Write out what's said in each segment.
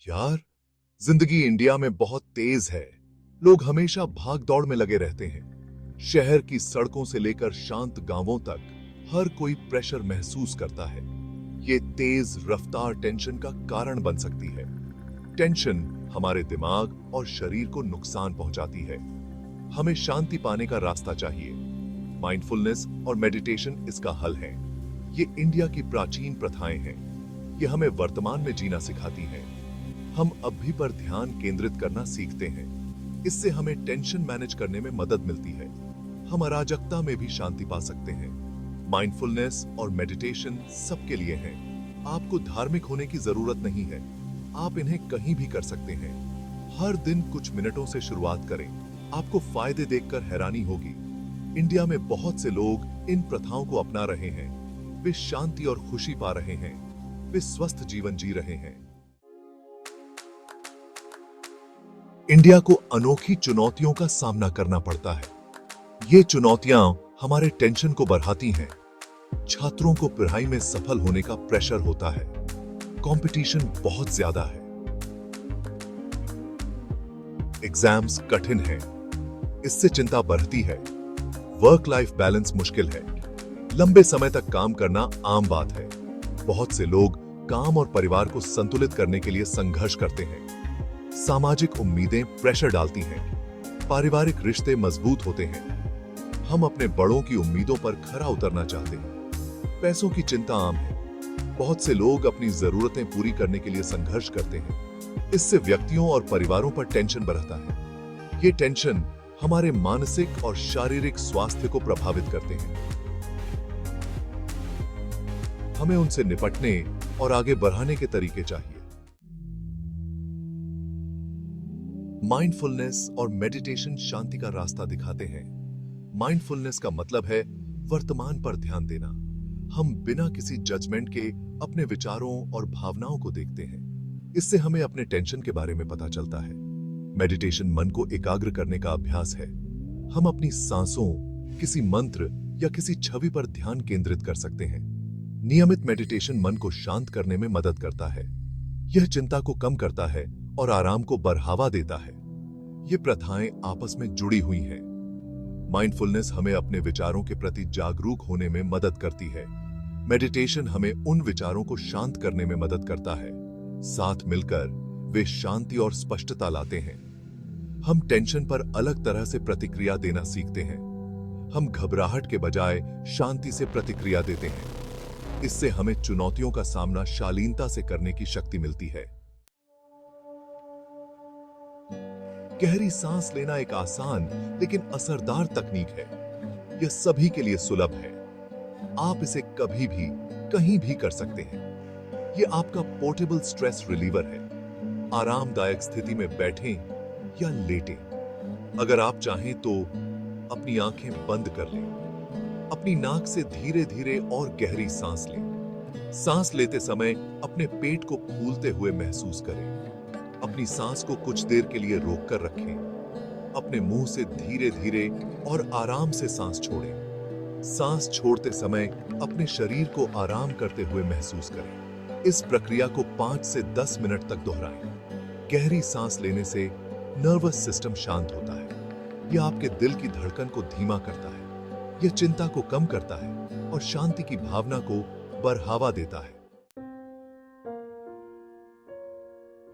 यार, जिंदगी इंडिया में बहुत तेज है। लोग हमेशा भाग दौड़ में लगे रहते हैं। शहर की सड़कों से लेकर शांत गांवों तक हर कोई प्रेशर महसूस करता है। ये तेज रफ्तार टेंशन का कारण बन सकती है। टेंशन हमारे दिमाग और शरीर को नुकसान पहुंचाती है। हमें शांति पाने का रास्ता चाहिए। माइंडफुलनेस और मेडिटेशन इसका हल है। ये इंडिया की प्राचीन प्रथाएं हैं। ये हमें वर्तमान में जीना सिखाती हैं। हम अभी पर ध्यान केंद्रित करना सीखते हैं। इससे हमें टेंशन मैनेज करने में मदद मिलती है। हम अराजकता में भी शांति पा सकते हैं। माइंडफुलनेस और मेडिटेशन सबके लिए हैं। आपको धार्मिक होने की जरूरत नहीं है। आप इन्हें कहीं भी कर सकते हैं। हर दिन कुछ मिनटों से शुरुआत करें। आपको फायदे देखकर हैरानी होगी। इंडिया में बहुत से लोग इन प्रथाओं को अपना रहे हैं। वे शांति और खुशी पा रहे हैं। वे स्वस्थ जीवन जी रहे हैं। इंडिया को अनोखी चुनौतियों का सामना करना पड़ता है। ये चुनौतियां हमारे टेंशन को बढ़ाती हैं। छात्रों को पढ़ाई में सफल होने का प्रेशर होता है। कंपटीशन बहुत ज्यादा है। एग्जाम्स कठिन हैं। इससे चिंता बढ़ती है। वर्क लाइफ बैलेंस मुश्किल है। लंबे समय तक काम करना आम बात है। बहुत से लोग काम और परिवार को संतुलित करने के लिए संघर्ष करते हैं। सामाजिक उम्मीदें प्रेशर डालती हैं। पारिवारिक रिश्ते मजबूत होते हैं। हम अपने बड़ों की उम्मीदों पर खरा उतरना चाहते हैं। पैसों की चिंता आम है। बहुत से लोग अपनी जरूरतें पूरी करने के लिए संघर्ष करते हैं। इससे व्यक्तियों और परिवारों पर टेंशन बढ़ता है। ये टेंशन हमारे मानसिक और शारीरिक स्वास्थ्य को प्रभावित करते हैं। हमें उनसे निपटने और आगे बढ़ाने के तरीके चाहिए। माइंडफुलनेस और मेडिटेशन शांति का रास्ता दिखाते हैं। माइंडफुलनेस का मतलब है वर्तमान पर ध्यान देना। हम बिना किसी जजमेंट के अपने विचारों और भावनाओं को देखते हैं। इससे हमें अपने टेंशन के बारे में पता चलता है। मेडिटेशन मन को एकाग्र करने का अभ्यास है। हम अपनी सांसों, किसी मंत्र या किसी छवि पर ध्यान केंद्रित कर सकते हैं। नियमित मेडिटेशन मन को शांत करने में मदद करता है। यह चिंता को कम करता है और आराम को बढ़ावा देता है। ये प्रथाएं आपस में जुड़ी हुई हैं। माइंडफुलनेस हमें अपने विचारों के प्रति जागरूक होने में मदद करती है। मेडिटेशन हमें उन विचारों को शांत करने में मदद करता है। साथ मिलकर वे शांति और स्पष्टता लाते हैं। हम टेंशन पर अलग तरह से प्रतिक्रिया देना सीखते हैं। हम घबराहट के बजाय शांति से प्रतिक्रिया देते हैं। इससे हमें चुनौतियों का सामना शालीनता से करने की शक्ति मिलती है। गहरी सांस लेना एक आसान लेकिन असरदार तकनीक है। यह सभी के लिए सुलभ है। आप इसे कभी भी कहीं भी कर सकते हैं। यह आपका पोर्टेबल स्ट्रेस रिलीवर है। आरामदायक स्थिति में बैठें या लेटें। अगर आप चाहें तो अपनी आंखें बंद कर लें। अपनी नाक से धीरे धीरे और गहरी सांस लें। सांस लेते समय अपने पेट को फूलते हुए महसूस करें। अपनी सांस को कुछ देर के लिए रोककर रखें। अपने मुंह से धीरे धीरे और आराम से सांस छोड़ें। सांस छोड़ते समय अपने शरीर को आराम करते हुए महसूस करें। इस प्रक्रिया को 5 से 10 मिनट तक दोहराएं। गहरी सांस लेने से नर्वस सिस्टम शांत होता है। यह आपके दिल की धड़कन को धीमा करता है। यह चिंता को कम करता है और शांति की भावना को बढ़ावा देता है।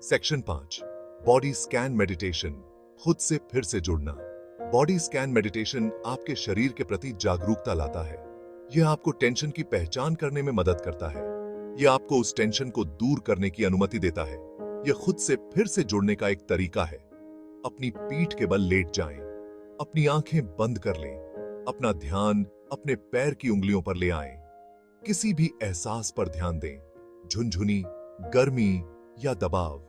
सेक्शन 5, बॉडी स्कैन मेडिटेशन, खुद से फिर से जुड़ना। बॉडी स्कैन मेडिटेशन आपके शरीर के प्रति जागरूकता लाता है। यह आपको टेंशन की पहचान करने में मदद करता है। यह आपको उस टेंशन को दूर करने की अनुमति देता है। यह खुद से फिर से जुड़ने का एक तरीका है। अपनी पीठ के बल लेट जाएं। अपनी आंखें बंद कर लें। अपना ध्यान अपने पैर की उंगलियों पर ले आएं। किसी भी एहसास पर ध्यान दें। झुनझुनी, गर्मी या दबाव।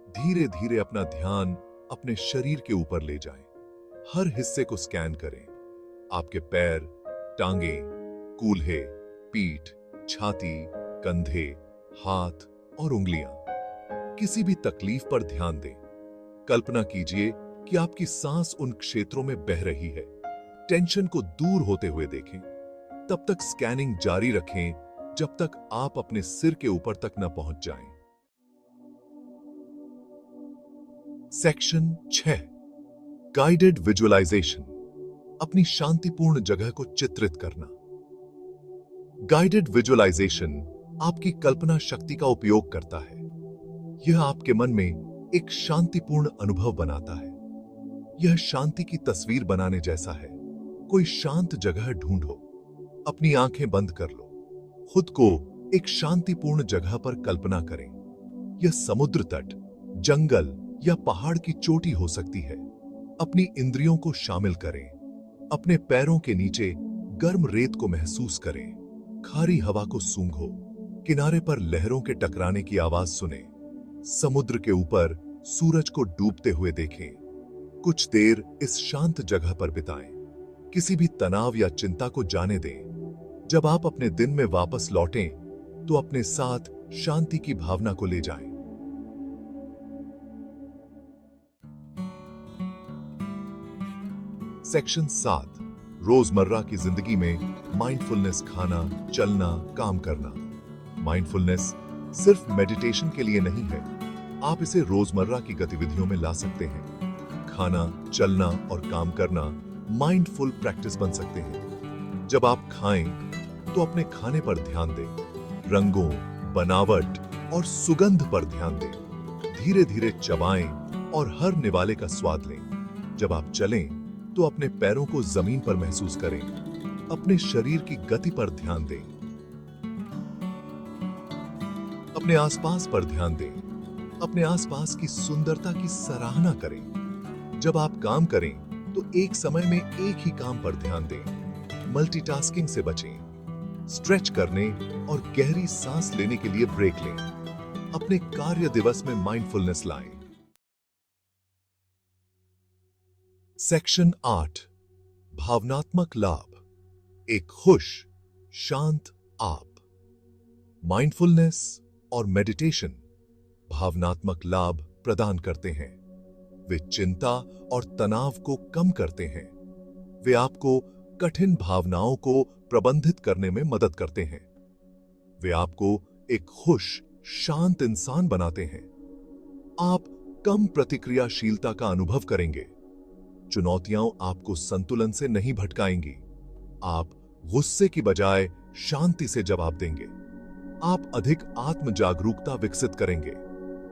धीरे धीरे अपना ध्यान अपने शरीर के ऊपर ले जाएं। हर हिस्से को स्कैन करें। आपके पैर, टांगे, कूल्हे, पीठ, छाती, कंधे, हाथ और उंगलियां। किसी भी तकलीफ पर ध्यान दें। कल्पना कीजिए कि आपकी सांस उन क्षेत्रों में बह रही है। टेंशन को दूर होते हुए देखें। तब तक स्कैनिंग जारी रखें जब तक आप अपने सिर के ऊपर तक न पहुंच जाएं। सेक्शन 6 गाइडेड विजुअलाइजेशन, अपनी शांतिपूर्ण जगह को चित्रित करना। गाइडेड विजुअलाइजेशन आपकी कल्पना शक्ति का उपयोग करता है। यह आपके मन में एक शांतिपूर्ण अनुभव बनाता है। यह शांति की तस्वीर बनाने जैसा है। कोई शांत जगह ढूंढो, अपनी आंखें बंद कर लो, खुद को एक शांतिपूर्ण जगह पर कल्पना करें। यह समुद्र तट, जंगल या पहाड़ की चोटी हो सकती है। अपनी इंद्रियों को शामिल करें। अपने पैरों के नीचे गर्म रेत को महसूस करें। खारी हवा को सूंघो। किनारे पर लहरों के टकराने की आवाज सुने। समुद्र के ऊपर सूरज को डूबते हुए देखें। कुछ देर इस शांत जगह पर बिताएं। किसी भी तनाव या चिंता को जाने दें। जब आप अपने दिन में वापस लौटें तो अपने साथ शांति की भावना को ले जाएं। सेक्शन 7 रोजमर्रा की जिंदगी में माइंडफुलनेस, खाना, चलना, काम करना। माइंडफुलनेस सिर्फ मेडिटेशन के लिए नहीं है। आप इसे रोजमर्रा की गतिविधियों में ला सकते हैं। खाना, चलना और काम करना माइंडफुल प्रैक्टिस बन सकते हैं। जब आप खाएं तो अपने खाने पर ध्यान दें। रंगों, बनावट और सुगंध पर ध्यान दें। धीरे धीरे चबाएं और हर निवाले का स्वाद लें। जब आप चलें तो अपने पैरों को जमीन पर महसूस करें। अपने शरीर की गति पर ध्यान दें। अपने आसपास पर ध्यान दें। अपने आसपास की सुंदरता की सराहना करें। जब आप काम करें तो एक समय में एक ही काम पर ध्यान दें। मल्टीटास्किंग से बचें। स्ट्रेच करने और गहरी सांस लेने के लिए ब्रेक लें। अपने कार्य दिवस में माइंडफुलनेस लाएं। सेक्शन 8 भावनात्मक लाभ, एक खुश, शांत आप। माइंडफुलनेस और मेडिटेशन भावनात्मक लाभ प्रदान करते हैं। वे चिंता और तनाव को कम करते हैं। वे आपको कठिन भावनाओं को प्रबंधित करने में मदद करते हैं। वे आपको एक खुश, शांत इंसान बनाते हैं। आप कम प्रतिक्रियाशीलता का अनुभव करेंगे। चुनौतियां आपको संतुलन से नहीं भटकाएंगी। आप गुस्से की बजाय शांति से जवाब देंगे। आप अधिक आत्म जागरूकता विकसित करेंगे।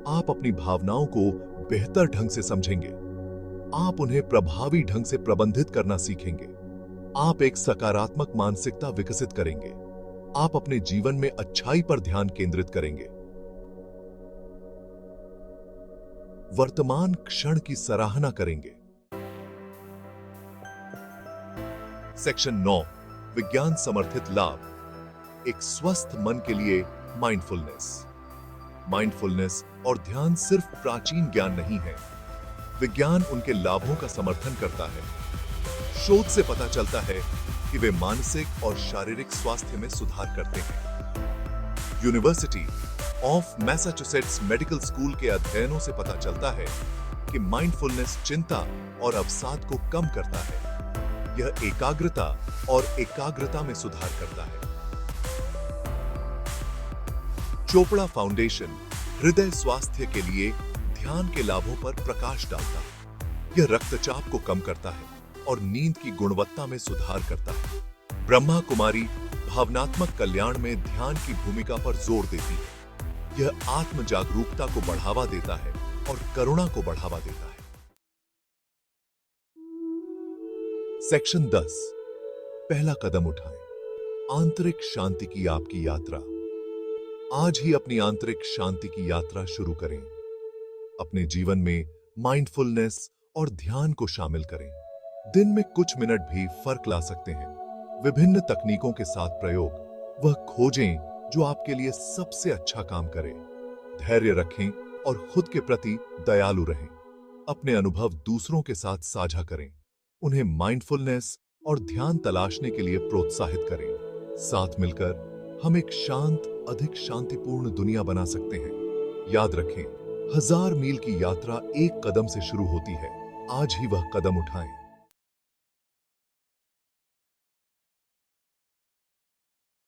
आप अपनी भावनाओं को बेहतर ढंग से समझेंगे। आप उन्हें प्रभावी ढंग से प्रबंधित करना सीखेंगे। आप एक सकारात्मक मानसिकता विकसित करेंगे। आप अपने जीवन में अच्छाई पर ध्यान केंद्रित करेंगे। वर्तमान क्षण की सराहना करेंगे। सेक्शन 9 विज्ञान समर्थित लाभ, एक स्वस्थ मन के लिए माइंडफुलनेस। माइंडफुलनेस और ध्यान सिर्फ प्राचीन ज्ञान नहीं है। विज्ञान उनके लाभों का समर्थन करता है। शोध से पता चलता है कि वे मानसिक और शारीरिक स्वास्थ्य में सुधार करते हैं। University of Massachusetts medical school के अध्ययनों से पता चलता है कि माइंडफुलनेस चिंता और अवसाद को कम करता है। यह एकाग्रता में सुधार करता है। चोपड़ा फाउंडेशन हृदय स्वास्थ्य के लिए ध्यान के लाभों पर प्रकाश डालता है। यह रक्तचाप को कम करता है और नींद की गुणवत्ता में सुधार करता है। ब्रह्मा कुमारी भावनात्मक कल्याण में ध्यान की भूमिका पर जोर देती है। यह आत्म जागरूकता को बढ़ावा देता है और करुणा को बढ़ावा देता है। सेक्शन 10 पहला कदम उठाएं, आंतरिक शांति की आपकी यात्रा। आज ही अपनी आंतरिक शांति की यात्रा शुरू करें। अपने जीवन में माइंडफुलनेस और ध्यान को शामिल करें। दिन में कुछ मिनट भी फर्क ला सकते हैं। विभिन्न तकनीकों के साथ प्रयोग वह खोजें जो आपके लिए सबसे अच्छा काम करे। धैर्य रखें और खुद के प्रति दयालु रहें। अपने अनुभव दूसरों के साथ साझा करें। उन्हें माइंडफुलनेस और ध्यान तलाशने के लिए प्रोत्साहित करें। साथ मिलकर हम एक शांत, अधिक शांतिपूर्ण दुनिया बना सकते हैं। याद रखें, 1000 मील की यात्रा एक कदम से शुरू होती है। आज ही वह कदम उठाएं।